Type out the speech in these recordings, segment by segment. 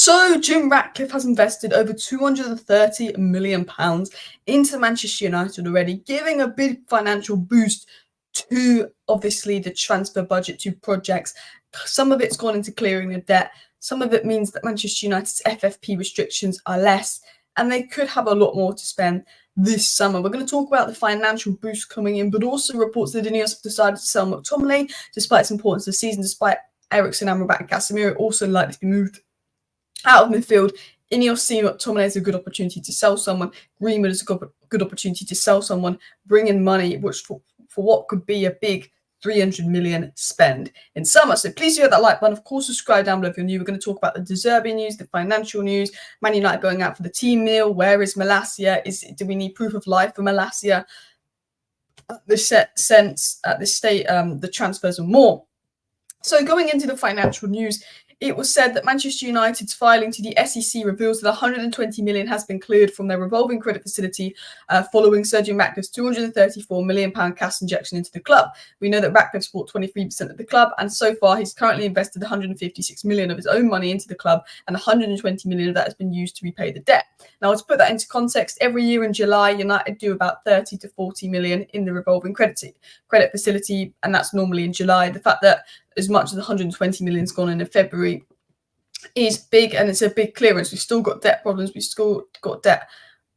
So Jim Ratcliffe has invested over £230 million into Manchester United already, giving a big financial boost to obviously the transfer budget to projects. Some of it's gone into clearing the debt. Some of it means that Manchester United's FFP restrictions are less, and they could have a lot more to spend this summer. We're going to talk about the financial boost coming in, but also reports that Ineos have decided to sell McTominay despite its importance to the season, despite Eriksen, Amrabat and Casemiro also likely to be moved out of midfield. Ineos see McTominay as a good opportunity to sell someone. Greenwood is a good opportunity to sell someone, bring in money, which for what could be a big 300 million spend in summer. So please do hit that like button. Of course, subscribe down below if you're new. We're going to talk about the De Zerbi news, the financial news, Man United going out for the team meal. Where is Malacia? Do we need proof of life for Malacia? The transfers and more. So going into the financial news, it was said that Manchester United's filing to the SEC reveals that 120 million has been cleared from their revolving credit facility following Sir Jim Ratcliffe's £234 million cash injection into the club. We know that Ratcliffe bought 23% of the club, and so far he's currently invested 156 million of his own money into the club, and 120 million of that has been used to repay the debt. Now, to put that into context, every year in July, United do about 30 to 40 million in the revolving credit facility, and that's normally in July. The fact that as much as 120 million has gone in February is big, and it's a big clearance. We've still got debt problems. We've still got debt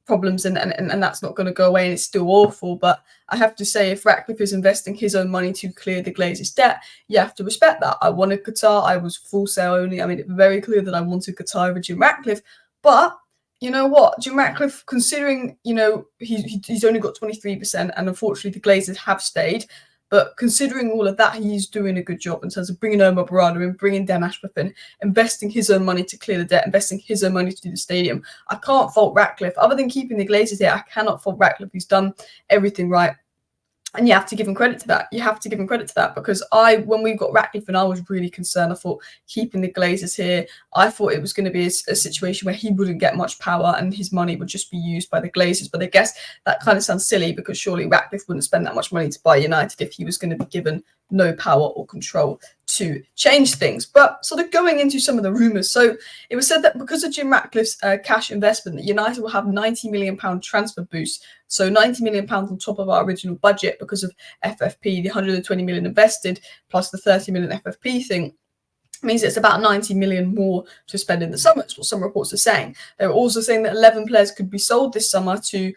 problems, and that's not going to go away, and it's still awful. But I have to say, if Ratcliffe is investing his own money to clear the Glazers' debt, you have to respect that. I wanted Qatar. I was full sale only. I made it very clear that I wanted Qatar over Jim Ratcliffe. But you know what? Jim Ratcliffe, considering, he's only got 23%, and unfortunately the Glazers have stayed. But considering all of that, he's doing a good job in terms of bringing Omar Barada in, bringing Dan Ashworth in, investing his own money to clear the debt, investing his own money to do the stadium. I can't fault Ratcliffe. Other than keeping the Glazers here, I cannot fault Ratcliffe. He's done everything right. And you have to give him credit to that. You have to give him credit to that, because when we got Ratcliffe and I was really concerned. I thought keeping the Glazers here, I thought it was going to be a situation where he wouldn't get much power and his money would just be used by the Glazers. But I guess that kind of sounds silly, because surely Ratcliffe wouldn't spend that much money to buy United if he was going to be given no power or control to change things. But sort of going into some of the rumours. So it was said that because of Jim Ratcliffe's cash investment, that United will have £90 million transfer boost. So £90 million on top of our original budget because of FFP, the 120 million invested plus the 30 million FFP thing. Means it's about 90 million more to spend in the summer. That's what some reports are saying. They're also saying that 11 players could be sold this summer to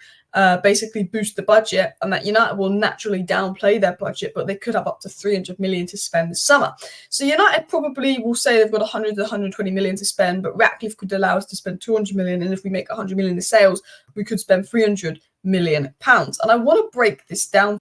basically boost the budget, and that United will naturally downplay their budget, but they could have up to 300 million to spend this summer. So United probably will say they've got 100 to 120 million to spend, but Ratcliffe could allow us to spend 200 million, and if we make 100 million in sales, we could spend 300 million pounds. And I want to break this down.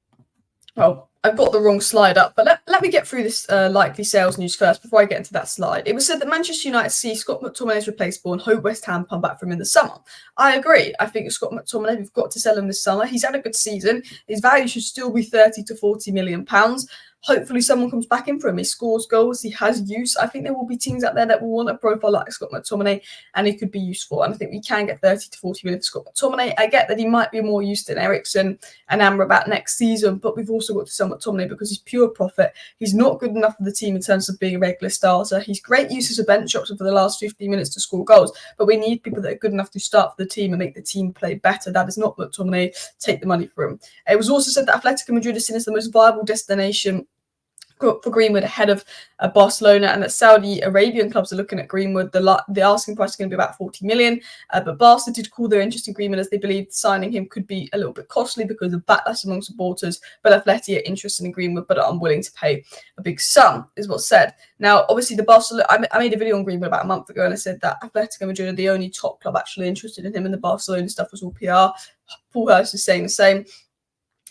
Well, I've got the wrong slide up, but let me get through this likely sales news first before I get into that slide. It was said that Manchester United see Scott McTominay as replaceable and hope West Ham come back from him in the summer. I agree. I think Scott McTominay, we've got to sell him this summer. He's had a good season. His value should still be 30 to 40 million pounds. Hopefully someone comes back in for him. He scores goals. He has use. I think there will be teams out there that will want a profile like Scott McTominay, and he could be useful. And I think we can get 30 to 40 million for Scott McTominay. I get that he might be more used than Eriksen and Amrabat next season, but we've also got to sell McTominay because he's pure profit. He's not good enough for the team in terms of being a regular starter. He's great use as a bench option for the last 15 minutes to score goals, but we need people that are good enough to start for the team and make the team play better. That is not McTominay. Take the money for him. It was also said that Atletico Madrid is seen as the most viable destination for Greenwood ahead of Barcelona, and that Saudi Arabian clubs are looking at Greenwood. The asking price is going to be about 40 million, but Barca did call their interest in Greenwood as they believed signing him could be a little bit costly because of backlash among supporters. But Atleti are interested in Greenwood, but are unwilling to pay a big sum, is what's said. Now, obviously, the Barcelona. I made a video on Greenwood about a month ago, and I said that Atletico Madrid are the only top club actually interested in him, and the Barcelona stuff was all PR. Paul Hurst is saying the same.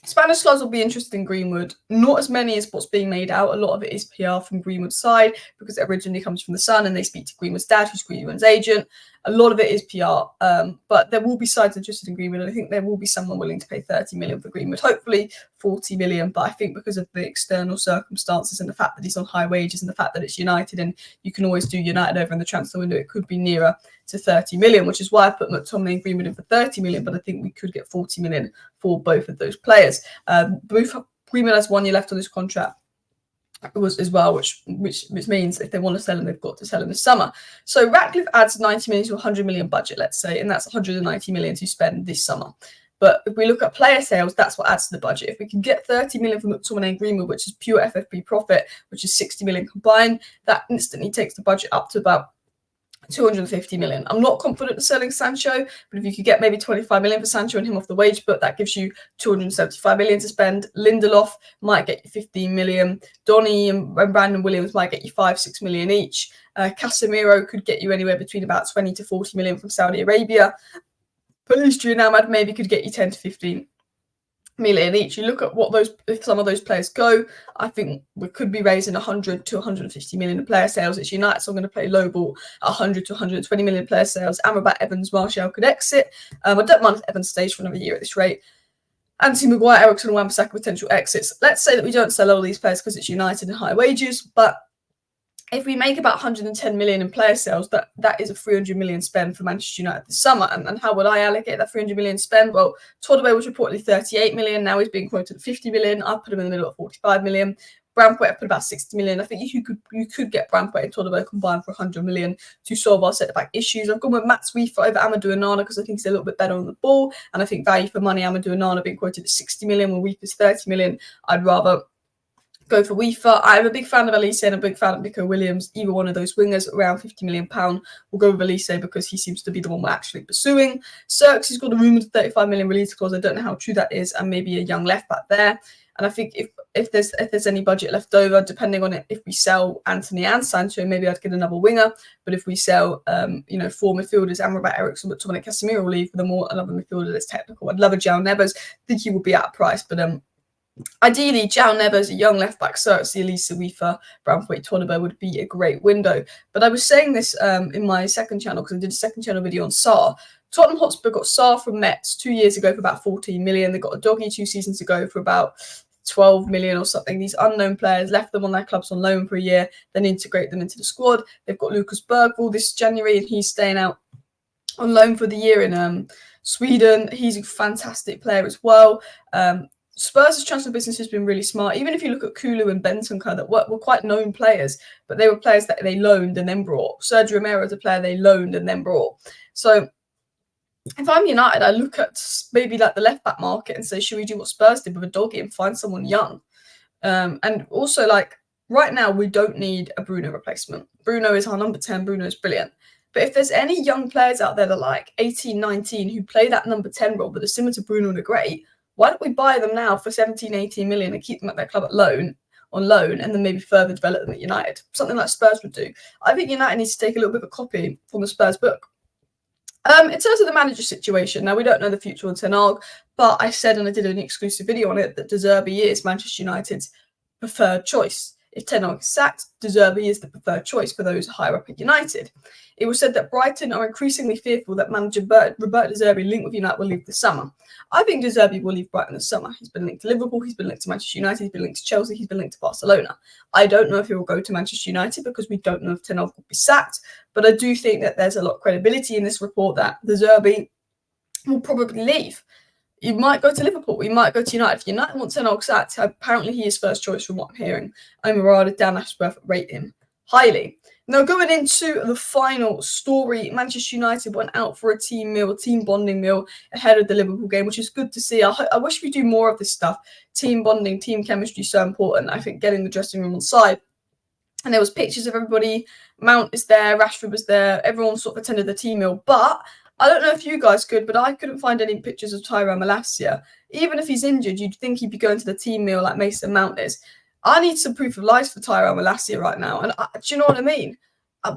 Spanish clubs will be interested in Greenwood. Not as many as what's being made out. A lot of it is PR from Greenwood's side because it originally comes from the Sun and they speak to Greenwood's dad, who's Greenwood's agent. A lot of it is PR, but there will be sides interested in Greenwood, and I think there will be someone willing to pay 30 million for Greenwood, hopefully 40 million. But I think because of the external circumstances and the fact that he's on high wages and the fact that it's United and you can always do United over in the transfer window, it could be nearer to 30 million, which is why I put McTominay and Greenwood in for 30 million. But I think we could get 40 million for both of those players. Greenwood has 1 year left on his contract. was as well, which means if they want to sell him, they've got to sell him this summer. So Ratcliffe adds 90 million to 100 million budget, let's say, and that's 190 million to spend this summer. But if we look at player sales, that's what adds to the budget. If we can get 30 million from McTominay and Greenwood, which is pure FFP profit, which is 60 million combined, that instantly takes the budget up to about 250 million. I'm not confident in selling Sancho, but if you could get maybe 25 million for Sancho and him off the wage book, that gives you 275 million to spend. Lindelof might get you 15 million. Donny and Brandon Williams might get you 5-6 million each. Casemiro could get you anywhere between about 20 to 40 million from Saudi Arabia. Pulisic and Ahmad maybe could get you 10 to 15 million each. You look at what those, if some of those players go, I think we could be raising 100 to 150 million in player sales. It's United, so I'm going to play low ball at 100 to 120 million player sales. Amrabat, Evans, Martial could exit. I don't mind if Evans stays for another year at this rate. Anthony Maguire, Ericsson, and Wan-Bissaka potential exits. Let's say that we don't sell all these players because it's United and high wages, but if we make about 110 million in player sales, that is a 300 million spend for Manchester United this summer. And how would I allocate that 300 million spend? Well, Todaway was reportedly 38 million. Now he's being quoted at 50 million. I've put him in the middle at 45 million. Braithwaite, I put about 60 million. I think you could get Braithwaite and Todaway combined for 100 million to solve our centre-back issues. I've gone with Matt Sweet over Amadou Onana because I think he's a little bit better on the ball. And I think value for money, Amadou Onana being quoted at 60 million, when Weef is 30 million. I'd rather go for Weefer. I'm a big fan of Elise and a big fan of Nico Williams. Either one of those wingers, around £50 million. We'll go with Elise because he seems to be the one we're actually pursuing. Cirks, he's got a rumoured 35 million release clause. I don't know how true that is, and maybe a young left back there. And I think if there's any budget left over, depending on it, if we sell Anthony and Sancho, maybe I'd get another winger. But if we sell, 4 midfielders, Amrabat, Ericsson, McTominay, Casemiro will leave for another midfielder that's technical. I'd love a João Neves. I think he will be out of price, but ideally, João Neves, a young left-back, Circe, Elisa, Weefer, Braithwaite, Todaway would be a great window. But I was saying this in my second channel, because I did a second channel video on Sarr. Tottenham Hotspur got Sarr from Metz 2 years ago for about 14 million. They got a Doggy 2 seasons ago for about 12 million or something. These unknown players left them on their clubs on loan for a year, then integrate them into the squad. They've got Lucas Bergvall this January, and he's staying out on loan for the year in Sweden. He's a fantastic player as well. Spurs' transfer business has been really smart. Even if you look at Kulu and Bentancur, that were quite known players, but they were players that they loaned and then brought. Sergio Romero is a player they loaned and then brought. So if I'm United, I look at maybe like the left-back market and say, should we do what Spurs did with a Doggy and find someone young? And also, like, right now, we don't need a Bruno replacement. Bruno is our number 10. Bruno is brilliant. But if there's any young players out there that are like 18, 19 who play that number 10 role, but are similar to Bruno and are great, why don't we buy them now for 17, 18 million and keep them at their club on loan, and then maybe further develop them at United? Something like Spurs would do. I think United needs to take a little bit of a copy from the Spurs book. In terms of the manager situation, now we don't know the future on Ten Hag, but I said, and I did an exclusive video on it, that De Zerbi is Manchester United's preferred choice. If Ten Hag is sacked, De Zerbi is the preferred choice for those higher up at United. It was said that Brighton are increasingly fearful that manager Roberto De Zerbi linked with United will leave this summer. I think De Zerbi will leave Brighton this summer. He's been linked to Liverpool, he's been linked to Manchester United, he's been linked to Chelsea, he's been linked to Barcelona. I don't know if he will go to Manchester United because we don't know if Ten Hag will be sacked, but I do think that there's a lot of credibility in this report that De Zerbi will probably leave. He might go to Liverpool. He might go to United. If United want Ten Hag sacked, apparently he is first choice from what I'm hearing. Omarada, Dan Ashworth rate him highly. Now, going into the final story, Manchester United went out for a team bonding meal ahead of the Liverpool game, which is good to see. I wish we do more of this stuff. Team bonding, team chemistry, so important. I think getting the dressing room on side. And there was pictures of everybody. Mount is there, Rashford was there. Everyone sort of attended the team meal. But I don't know if you guys could, but I couldn't find any pictures of Tyrone Malacia. Even if he's injured, you'd think he'd be going to the team meal like Mason Mount is. I need some proof of life for Tyrone Malacia right now. And do you know what I mean?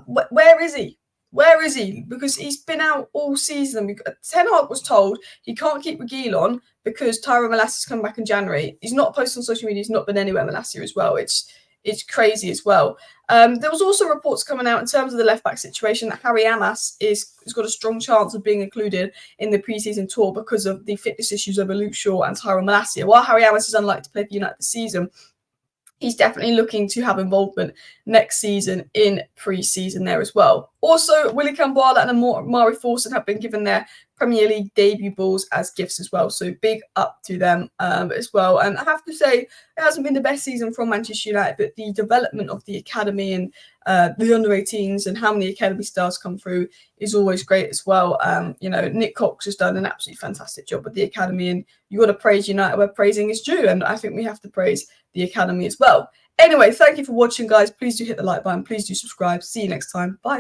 Where is he? Where is he? Because he's been out all season. Ten Hag was told he can't keep Reguilon because Tyrone Malacia's come back in January. He's not posted on social media. He's not been anywhere, Malacia, as well. It's crazy as well. There was also reports coming out in terms of the left-back situation that Harry Amas has got a strong chance of being included in the pre-season tour because of the fitness issues over Luke Shaw and Tyrone Malacia. While Harry Amas is unlikely to play for United this season, he's definitely looking to have involvement next season in pre-season there as well. Also, Willie Kambala and Amari Thorson have been given their Premier League debut balls as gifts as well. So big up to them as well. And I have to say, it hasn't been the best season from Manchester United, but the development of the academy and the under-18s and how many academy stars come through is always great as well. You know, Nick Cox has done an absolutely fantastic job with the academy, and you got to praise United where praising is due. And I think we have to praise the academy as well. Anyway, thank you for watching, guys. Please do hit the like button. Please do subscribe. See you next time. Bye.